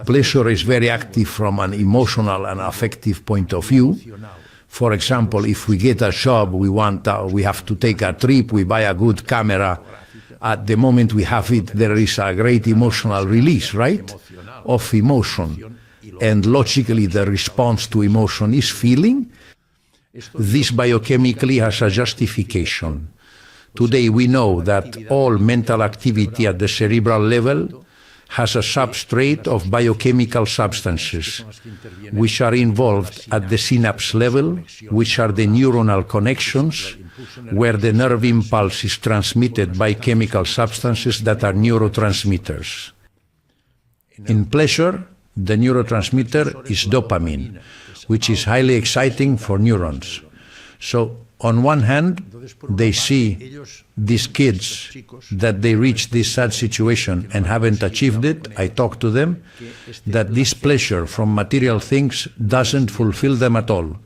Pleasure is very active from an emotional and affective point of view. For example, if we get a job, we have to take a trip, we buy a good camera. At the moment we have it, there is a great emotional release, right? Of emotion. And logically, the response to emotion is feeling. This biochemically has a justification. Today we know that all mental activity at the cerebral level has a substrate of biochemical substances, which are involved at the synapse level, which are the neuronal connections, where the nerve impulse is transmitted by chemical substances that are neurotransmitters. In pleasure, the neurotransmitter is dopamine, which is highly exciting for neurons. So, on one hand, they see these kids that they reach this sad situation and haven't achieved it. I talk to them that this pleasure from material things doesn't fulfill them at all.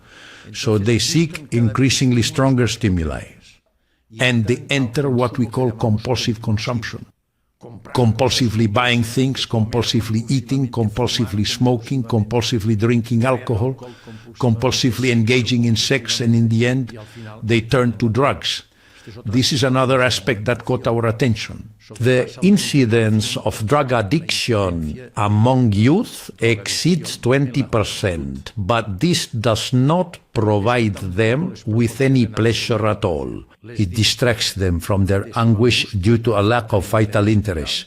So they seek increasingly stronger stimuli. And they enter what we call compulsive consumption. Compulsively buying things, compulsively eating, compulsively smoking, compulsively drinking alcohol, compulsively engaging in sex, and in the end, they turn to drugs. This is another aspect that caught our attention. The incidence of drug addiction among youth exceeds 20%, but this does not provide them with any pleasure at all. It distracts them from their anguish due to a lack of vital interest.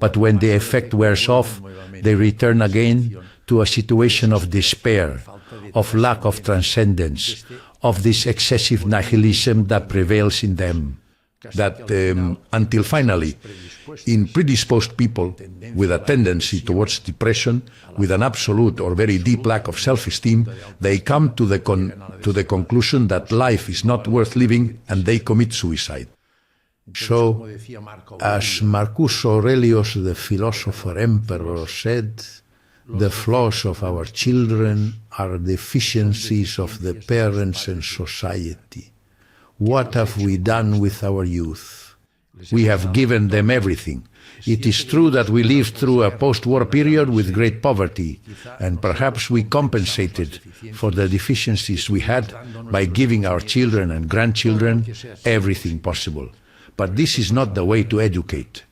But when the effect wears off, they return again to a situation of despair, of lack of transcendence, of this excessive nihilism that prevails in them. That until finally, in predisposed people with a tendency towards depression, with an absolute or very deep lack of self-esteem, they come to the conclusion that life is not worth living and they commit suicide. So, as Marcus Aurelius, the philosopher emperor, said, the flaws of our children are deficiencies of the parents and society. What have we done with our youth? We have given them everything. It is true that we lived through a post-war period with great poverty, and perhaps we compensated for the deficiencies we had by giving our children and grandchildren everything possible. But this is not the way to educate.